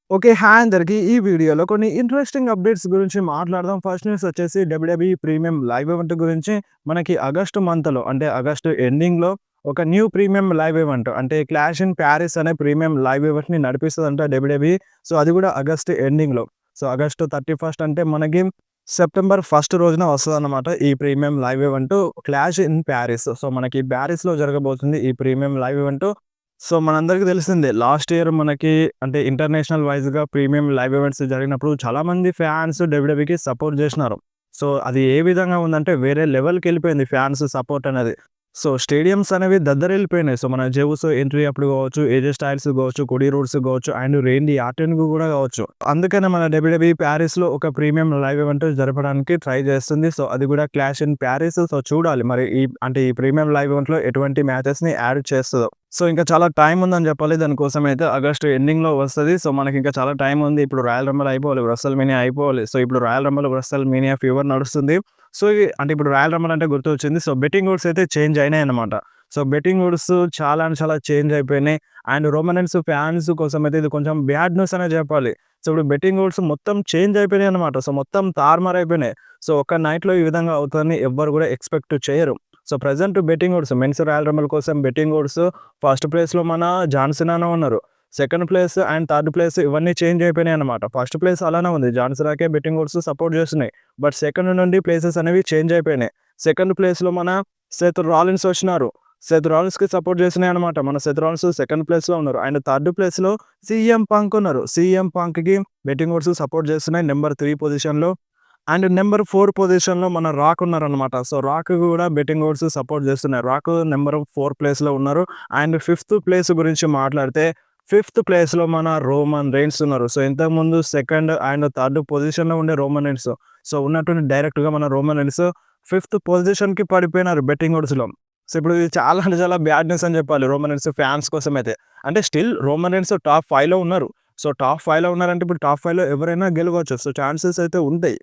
Okay. Hi అందరికి. ఈ వీడియోలో కొన్ని ఇంట్రెస్టింగ్ అప్డేట్స్ గురించి మాట్లాడదాం. ఫస్ట్ న్యూస్ వచ్చేసి డబ్ల్యూడబ్ల్యూఈ ప్రీమియం లైవ్ ఈవెంట్ గురించి మనకి ఆగస్టు మంత్‌లో అంటే ఆగస్టు ఎండింగ్‌లో ఒక న్యూ ప్రీమియం లైవ్ ఈవెంట్ అంటే క్లాష్ ఇన్ పారిస్ అనే ప్రీమియం లైవ్ ఈవెంట్‌ని నడిపిస్తదంట డబ్ల్యూడబ్ల్యూఈ. సో, అది కూడా ఆగస్టు ఎండింగ్‌లో. సో, ఆగస్టు 31 అంటే మనకి సెప్టెంబర్ 1 రోజున వస్తదన్నమాట ఈ premium live event clash in Paris. So, మనకి పారిస్‌లో జరగబోతుంది ఈ ప్రీమియం లైవ్ ఈవెంట్. సో, మనందరికీ తెలిసిందే. లాస్ట్ ఇయర్ మనకి అంటే ఇంటర్నేషనల్ వైస్‌గా ప్రీమియం లైవ్ ఈవెంట్స్ జరిగినప్పుడు చాలామంది ఫ్యాన్స్ డబ్ల్యూడబ్ల్యూఈకి సపోర్ట్ జేసినారు. సో, అది ఏ విధంగా ఉందంటే వేరే లెవెల్‌కెళ్ళిపోయింది ఫ్యాన్స్ సపోర్ట్ అనేది. సో, స్టేడియమ్స్ అనేవి దద్దరిల్లిపోయినాయి. సో, మన జెవుస్ ఎంట్రీ అప్పుడు గావచ్చు, ఏజే స్టైల్స్ గావచ్చు, కోడీ రోడ్స్ గావచ్చు అండ్ రేండీ ఆర్టన్ గూడా గావచ్చు. అందుకనే మన డబ్ల్యూడబ్ల్యూఈ పారిస్‌లో ఒక ప్రీమియం లైవ్ ఈవెంట్ జరపడానికి ట్రై చేస్తుంది. సో, అది కూడా క్లాష్ ఇన్ పారిస్. సో, చూడాలి మరి ఈ ప్రీమియం లైవ్ ఈవెంట్‌లో ఎటువంటి మ్యాచెస్‌ని యాడ్ చేస్తదో. సో, ఇంకా చాలా టైమ్ ఉందని చెప్పాలి. దానికోసమైతే ఆగస్టు ఎండింగ్‌లో వస్తది. సో, మనకింకా చాలా టైమ్ ఉంది. ఇప్పుడు రాయల్ రంబుల్ అయిపోవాలి. రెసల్ మేనియా అయిపోవాలి. సో, ఇప్పుడు రాయల్ రంబుల్, రెసల్ మేనియా ఫీవర్ నడుస్తుంది. సో, అంటే ఇప్పుడు రాయల్ రంబుల్ అంటే గుర్తొచ్చింది. సో, బెట్టింగ్ ఓడ్స్ అయితే చేంజ్ అయినాయన్నమాట. సో, బెట్టింగ్ ఓడ్స్ చాలా అంటే చాలా చేంజ్ అయిపోయినాయి. అండ్ రోమన్ రెన్స్ ఫ్యాన్స్ కోసం అయితే ఇది కొంచెం బ్యాడ్ న్యూస్ అనే చెప్పాలి. సో, ఇప్పుడు బెట్టింగ్ ఓడ్స్ మొత్తం చేంజ్ అయిపోయినాయన్నమాట. సో, మొత్తం తారుమారైపోయినాయి. సో, ఒక్క నైట్‌లో ఈ విధంగా అవుతదని ఎవ్వరు కూడా ఎక్స్‌పెక్ట్ చేయరు. So, present betting odds men's royal rumble కోసం బెట్టింగ్ ఓడ్స్ ఫస్ట్ ప్లేస్‌లో మన జాన్ సీనానే ఉన్నారు. Second place and third place ఇవన్నీ చేంజ్ అయిపోయినాయన్నమాట. ఫస్ట్ ప్లేస్ అలానే ఉంది. జాన్ సీనాకే బెట్టింగ్ ఓడ్స్ సపోర్ట్ చేస్తున్నాయి. బట్ సెకండ్ నుండి ప్లేసెస్ అనేవి చేంజ్ అయిపోయినాయి. సెకండ్ ప్లేస్‌లో మన సెత్ రాలిన్స్ వచ్చినారు. సెత్ రాలిన్స్‌కి సపోర్ట్ చేస్తున్నాయన్నమాట. మన సెత్ రాలిన్స్ సెకండ్ ప్లేస్‌లో ఉన్నారు. అండ్ థర్డ్ ప్లేస్‌లో సీఎం పంక్ ఉన్నారు. సీఎం పంక్‌కి బెట్టింగ్ ఓడ్స్ సపోర్ట్ చేస్తున్నాయి నంబర్ 3 పొజిషన్‌లో. అండ్ నంబర్ 4 పొజిషన్‌లో మన రాక్ ఉన్నారనమాట. సో, రాక్ కూడా బెట్టింగ్ ఓడ్స్ సపోర్ట్ చేస్తున్నారు. రాక్ నంబర్ 4 ప్లేస్‌లో ఉన్నారు. అండ్ ఫిఫ్త్ ప్లేస్ గురించి మాట్లాడితే ఫిఫ్త్ ప్లేస్‌లో మన రోమన్ రెయిన్స్ ఉన్నారు. సో, ఇంతకుముందు సెకండ్ అండ్ థర్డ్ పొజిషన్‌లో ఉండే రోమన్ రెయిన్స్. సో, ఉన్నట్టుండి డైరెక్ట్‌గా మన రోమన్ రెయిన్స్ ఫిఫ్త్ పొజిషన్‌కి పడిపోయినారు బెట్టింగ్ ఓడ్స్‌లో. సో, ఇప్పుడు ఇది చాలా అంటే చాలా బ్యాడ్ న్యూస్ అని చెప్పాలి రోమన్ రెయిన్స్ ఫ్యాన్స్ కోసమైతే. అంటే స్టిల్ రోమన్ రెయిన్స్ టాప్ 5లో ఉన్నారు. సో, టాప్ 5లో ఉన్నారంటే ఇప్పుడు టాప్ 5లో ఎవరైనా గెలవచ్చు. సో, ఛాన్సెస్ అయితే ఉంటాయి.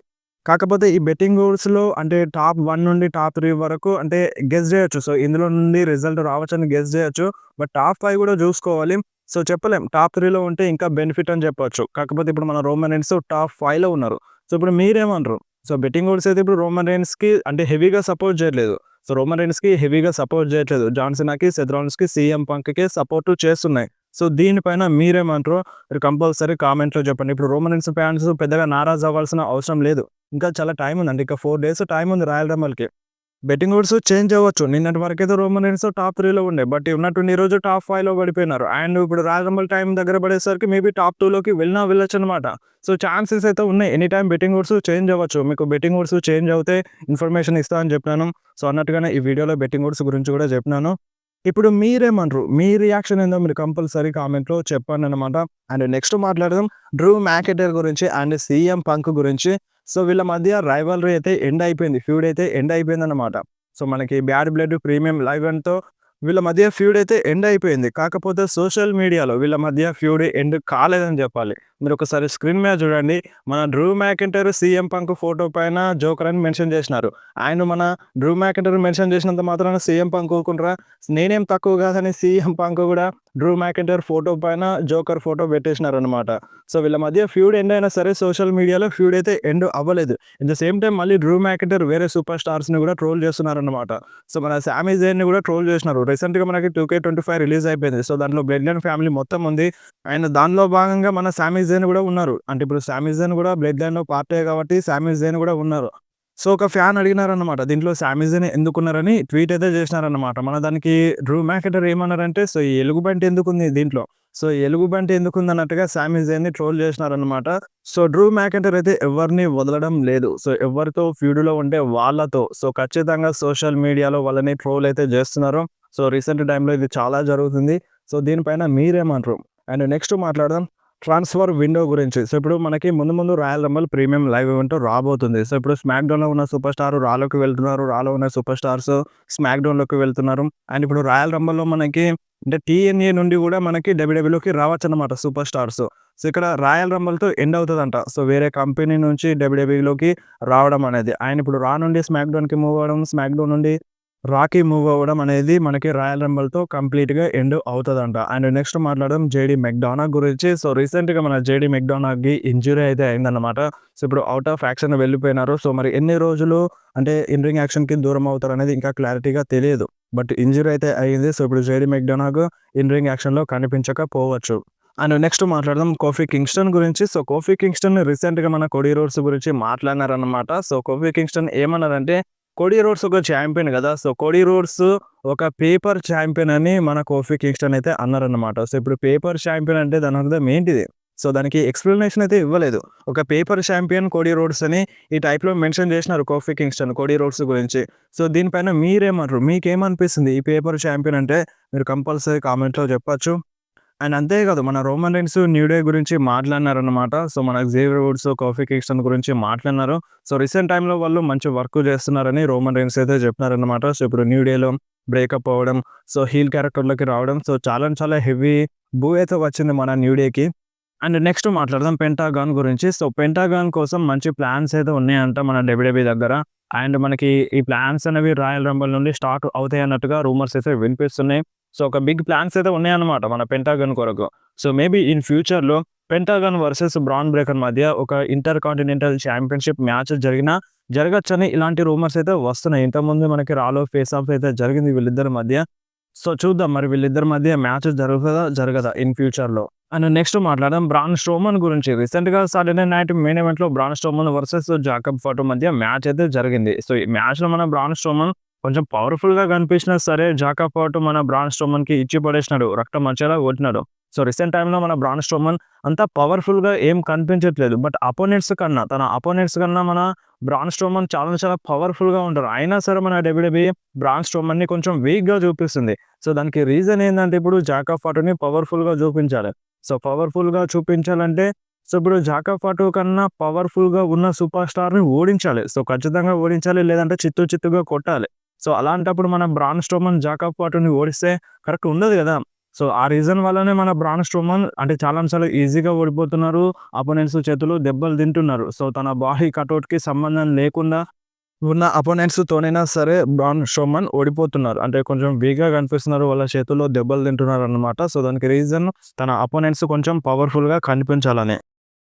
కాకపోతే ఈ బెట్టింగ్ ఓడ్స్‌లో అంటే టాప్ 1 నుండి టాప్ 3 వరకు అంటే గెస్ జేయొచ్చు. సో, ఇందులో నుండి రిజల్ట్ రావచ్చని గెస్ జేయొచ్చు. బట్ టాప్ 5 గూడా జూసుకోవాలి. సో, చెప్పలేం. టాప్ 3లో ఉంటే ఇంకా బెనిఫిట్ అని చెప్పొచ్చు. కాకపోతే ఇప్పుడు మన రోమన్ రెయిన్స్ టాప్ 5లో ఉన్నారు. సో, ఇప్పుడు మీరేమంటారు? సో, బెట్టింగ్ ఓడ్స్ అయితే ఇప్పుడు రోమన్ రెయిన్స్‌కి అంటే హెవీగా సపోర్ట్ జేయట్లేదు. సో, రోమన్ రెయిన్స్‌కి హెవీగా సపోర్ట్ జేయట్లేదు. జాన్ సీనాకి, సెత్ రాలిన్స్‌కి, సీఎం పంక్‌కి సపోర్ట్ చేస్తున్నాయి. సో, దీనిపైన మీరేమంటారో మీరు కంపల్సరీ కామెంట్‌లో చెప్పండి. ఇప్పుడు రోమన్ రెయిన్స్ ఫ్యాన్స్ పెద్దగా నారాజ్ అవ్వాల్సిన అవసరం లేదు. ఇంకా చాలా టైమ్ ఉందండి. ఇంకా 4 డేస్ టైమ్ ఉంది రాయల్ రంబుల్‌కి. బెట్టింగ్ ఓడ్స్ చేంజ్ అవ్వచ్చు. నిన్నటి వరకైతే రోమన్ రెయిన్స్ టాప్ 3లో ఉండే. బట్ ఉన్నట్టుండి ఈరోజు టాప్ 5లో పడిపోయినారు. అండ్ ఇప్పుడు రాయల్ రంబుల్ టైమ్ దగ్గర పడేసరికి మేబీ టాప్ 2లోకి వెళ్ళొచ్చనమాట. సో, ఛాన్సెస్ అయితే ఉన్నాయి. Any time betting odds change అవ్వచ్చు. మీకు బెట్టింగ్ ఓడ్స్ చేంజ్ అవుతే ఇన్ఫర్మేషన్ ఇస్తా అని చెప్పినాను. సో, అన్నట్టుగానే ఈ వీడియోలో బెట్టింగ్ ఓడ్స్ గురించి కూడా చెప్పినాను. ఇప్పుడు మీరేమంటారు? మీ రియాక్షన్ ఏందో మీరు కంపల్సరీ కామెంట్‌లో చెప్పండనమాట. అండ్ నెక్స్ట్ మాట్లాడదాం డ్రూ మ్యాకెంటైర్ గురించి అండ్ సీఎం పంక్ గురించి. సో, వీళ్ళ మధ్య రైవల్రీ అయితే ఎండ్ అయిపోయింది. ఫ్యూడ్ అయితే ఎండ్ అయిపోయిందనమాట. సో, మనకి బ్యాడ్ బ్లడ్ ప్రీమియం లైవ్ ఈవెంట్‌తో వీళ్ళ మధ్య ఫ్యూడ్ అయితే ఎండ్ అయిపోయింది. కాకపోతే సోషల్ మీడియాలో వీళ్ళ మధ్య ఫ్యూడ్ ఎండ్ కాలేదని చెప్పాలి. మీరొకసారి స్క్రీన్ మీద చూడండి. మన Drew McIntyre, CM punk photo పైన జోకర్ అని మెన్షన్ చేసినారు. అండ్ మన డ్రూ మ్యాకెంటైర్ మెన్షన్ చేసినంత మాత్రాన సీఎం పంక్ ఊరుకుంటారా? నేనేం తక్కువ కాదని సీఎం పంక్ కూడా డ్రూ మ్యాకెంటైర్ ఫోటో పైన జోకర్ ఫోటో పెట్టేసినారనమాట. సో, వీళ్ళ మధ్య ఫ్యూడ్ ఎండ్ అయినా సరే సోషల్ మీడియాలో ఫ్యూడ్ అయితే ఎండ్ అవ్వలేదు. ఎట్ ద సేమ్ టైమ్ మళ్ళీ డ్రూ మ్యాకెంటైర్ వేరే సూపర్ స్టార్స్‌ని కూడా ట్రోల్ చేస్తున్నారనమాట. సో, మన సామీ జైన్‌ని కూడా ట్రోల్ చేసినారు. రీసెంట్‌గా మనకి 2K25 రిలీజ్ అయిపోయింది. సో, దాంట్లో బ్లడ్ లైన్ ఫ్యామిలీ మొత్తం ఉంది. అండ్ దానిలో భాగంగా మన సామీ జైన్ కూడా ఉన్నారు. అంటే ఇప్పుడు సామీ జైన్ కూడా బ్లడ్ లైన్‌లో పార్టే కాబట్టి సామీ జైన్ కూడా ఉన్నారు. సో, ఒక ఫ్యాన్ అడిగినారన్నమాట. దీంట్లో సామీ జైన్ ఎందుకున్నారని ట్వీట్ అయితే చేసినారన్నమాట. మన దానికి డ్రూ మ్యాకెంటైర్ ఏమన్నారంటే, సో, ఈ ఎలుగుబంటి ఎందుకుంది దీంట్లో? సో, ఈ ఎలుగుబంటి ఎందుకుందన్నట్టుగా సామీ జైన్‌ని ట్రోల్ చేసినారన్నమాట. సో, డ్రూ మ్యాకెంటైర్ అయితే ఎవరిని వదలడం లేదు. సో, ఎవరితో ఫ్యూడ్‌లో ఉంటే వాళ్ళతో సో, ఖచ్చితంగా సోషల్ మీడియాలో వాళ్ళని ట్రోల్ అయితే చేస్తున్నారు. సో, రీసెంట్ టైమ్‌లో ఇది చాలా జరుగుతుంది. సో, దీనిపైన మీరేమంటారు? అండ్ నెక్స్ట్ మాట్లాడదాం ట్రాన్స్‌ఫర్ విండో గురించి. సో, ఇప్పుడు మనకి ముందు ముందు royal Rumble premium live event రాబోతుంది. సో, ఇప్పుడు స్మాక్ డౌన్‌లో ఉన్న సూపర్ స్టార్ రాలోకి వెళ్తున్నారు. రాలో ఉన్న సూపర్ స్టార్స్ స్మాక్ డౌన్‌లోకి వెళ్తున్నారు. అండ్ ఇప్పుడు రాయల్ రంబుల్‌లో మనకి అంటే టీఎన్ఏ నుండి కూడా మనకి డబ్ల్యూడబ్ల్యూలోకి రావచ్చనమాట సూపర్ స్టార్స్. సో, ఇక్కడ రాయల్ రంబుల్‌తో ఎండ్ అవుతదంట. సో, వేరే కంపెనీ నుంచి డబ్ల్యూడబ్ల్యూలోకి రావడం అనేది. ఆయన ఇప్పుడు రా నుండి స్మాక్ డౌన్‌కి మూవ్ అవ్వడం, స్మాక్ డౌన్ నుండి రాకీ మూవ్ అవ్వడం అనేది మనకి రాయల్ రంబల్‌తో కంప్లీట్‌గా ఎండ్ అవుతదంట. అండ్ నెక్స్ట్ మాట్లాడడం జేడీ మెక్‌డొనాల్డ్ గురించి. సో, రీసెంట్‌గా మన జేడీ మెక్‌డొనాల్డ్‌కి ఇంజ్యూరీ అయితే అయిందన్నమాట. సో, ఇప్పుడు ఔట్ ఆఫ్ యాక్షన్ వెళ్ళిపోయినారు. సో, మరి ఎన్ని రోజులు అంటే ఇన్ రింగ్ యాక్షన్‌కి దూరం అవుతారనేది ఇంకా క్లారిటీగా తెలియదు. బట్ ఇంజ్యూరీ అయితే అయింది. సో, ఇప్పుడు జేడీ మెక్‌డొనాల్డ్ ఇన్ రింగ్ యాక్షన్‌లో కనిపించకపోవచ్చు. అండ్ నెక్స్ట్ మాట్లాడదాం కోఫీ కింగ్‌స్టన్ గురించి. సో, కోఫీ కింగ్‌స్టన్ రీసెంట్‌గా మన కోడీ రోడ్స్ గురించి మాట్లాడినారన్నమాట. సో, కోఫీ కింగ్‌స్టన్ ఏమన్నారంటే కోడీ రోడ్స్ ఒక ఛాంపియన్ గదా! సో, కోడీ రోడ్స్ ఒక పేపర్ ఛాంపియన్ అని మన కోఫీ కింగ్‌స్టన్ అయితే అన్నారన్నమాట. సో, ఇప్పుడు పేపర్ ఛాంపియన్ అంటే దాని అర్థం ఏంటిది? సో, దానికి ఎక్స్‌ప్లనేషన్ అయితే ఇవ్వలేదు. ఒక పేపర్ ఛాంపియన్ కోడీ రోడ్స్ అని ఈ టైప్‌లో మెన్షన్ చేసినారు కోఫీ కింగ్‌స్టన్ కోడీ రోడ్స్ గురించి. సో, దీనిపైన మీరేమంటారు? మీకేమనిపిస్తుంది? ఈ పేపర్ ఛాంపియన్ అంటే మీరు కంపల్సరీ కామెంట్‌లో చెప్పొచ్చు. అండ్ అంతే కాదు మన రోమన్ రైన్స్ న్యూ డే గురించి మాట్లాడినారన్నమాట. సో, మన జేవియర్ వుడ్స్, కోఫీ కింగ్‌స్టన్ గురించి మాట్లాడినారు. సో, రీసెంట్ టైమ్‌లో వాళ్ళు మంచి వర్క్ చేస్తున్నారని రోమన్ రైన్స్ అయితే చెప్పినారన్నమాట. సో, ఇప్పుడు న్యూ డేలో బ్రేకప్ అవ్వడం, సో, హీల్ క్యారెక్టర్‌లోకి రావడం, సో, చాలా చాలా హెవీ బూ అయితే వచ్చింది మన న్యూ డేకి. అండ్ నెక్స్ట్ మాట్లాడదాం పెంటాగాన్ గురించి. సో, పెంటాగాన్ కోసం మంచి ప్లాన్స్ అయితే ఉన్నాయంట మన డబ్ల్యూడబ్ల్యూఈ దగ్గర. అండ్ మనకి ఈ ప్లాన్స్ అనేవి రాయల్ రంబల్ నుండి స్టార్ట్ అవుతాయి అన్నట్టుగా రూమర్స్ అయితే వినిపిస్తున్నాయి. సో, ఒక బిగ్ ప్లాన్స్ అయితే ఉన్నాయన్నమాట మన పెంటాగన్ కొరకు. సో, మేబీ ఇన్ ఫ్యూచర్‌లో పెంటాగన్ వర్సెస్ బ్రాన్ బ్రేకర్ మధ్య ఒక ఇంటర్ కాంటినెంటల్ ఛాంపియన్‌షిప్ మ్యాచ్ జరగొచ్చని ఇలాంటి రూమర్స్ అయితే వస్తున్నాయి. ఇంతకుముందు మనకి రాలో ఫేస్ ఆఫ్ అయితే జరిగింది వీళ్ళిద్దరి మధ్య. సో, చూద్దాం మరి వీళ్ళిద్దరి మధ్య మ్యాచ్ జరుగుతదా? జరగదా? ఇన్ ఫ్యూచర్‌లో. అండ్ నెక్స్ట్ మాట్లాడదాం బ్రాన్ స్ట్రోమన్ గురించి. రీసెంట్‌గా సాటర్‌డే నైట్ మెయిన్ ఈవెంట్‌లో బ్రాన్ స్ట్రోమన్ వర్సెస్ జాకబ్ ఫాటో మధ్య మ్యాచ్ అయితే జరిగింది. సో, ఈ మ్యాచ్‌లో మన బ్రాన్ స్ట్రోమన్ కొంచెం పవర్‌ఫుల్‌గా కనిపించినా సరే జాకబ్ ఫాటో మన బ్రాన్ స్ట్రోమన్‌కి ఇచ్చి పడేసినాడు. రక్తం వచ్చేలా కొట్టినాడు. సో, రీసెంట్ టైమ్‌లో మన బ్రాన్ స్ట్రోమన్ అంత పవర్‌ఫుల్‌గా ఏం కనిపించట్లేదు. బట్ తన అపోనెంట్స్ కన్నా మన బ్రాన్ స్ట్రోమన్ చాలా చాలా పవర్‌ఫుల్‌గా ఉంటారు. అయినా సరే మన డబ్ల్యూడబ్ల్యూఈ బ్రాన్ స్ట్రోమన్‌ని కొంచెం వీక్‌గా చూపిస్తుంది. సో, దానికి రీజన్ ఏందంటే ఇప్పుడు జాకబ్ ఫాటోని పవర్‌ఫుల్‌గా చూపించాలి. సో, పవర్‌ఫుల్‌గా చూపించాలంటే సో, ఇప్పుడు జాకబ్ ఫాటో కన్నా పవర్‌ఫుల్‌గా ఉన్న సూపర్ స్టార్‌ని ఓడించాలి. సో, ఖచ్చితంగా ఓడించాలి. లేదంటే చిత్తు చిత్తుగా కొట్టాలి. సో, అలాంటప్పుడు మన బ్రాన్ స్ట్రోమన్ జాకబ్ ఫాటోని ఓడిస్తే కరెక్ట్ ఉండదు గదా! సో, ఆ రీజన్ వల్లనే మన బ్రాన్ స్ట్రోమన్ అంటే చాలా చాలా ఈజీగా ఓడిపోతున్నారు. అపోనెంట్స్ చేతిలో దెబ్బలు తింటున్నారు. సో, తన బాడీ కటౌట్‌కి సంబంధం లేకుండా ఉన్న అపోనెంట్స్‌తోనైనా సరే బ్రాన్ స్ట్రోమన్ ఓడిపోతున్నారు. అంటే కొంచెం వీక్‌గా కనిపిస్తున్నారు. వాళ్ళ చేతుల్లో దెబ్బలు తింటున్నారన్నమాట. సో, దానికి రీజన్ తన అపోనెంట్స్ కొంచెం పవర్‌ఫుల్‌గా కనిపించాలనే.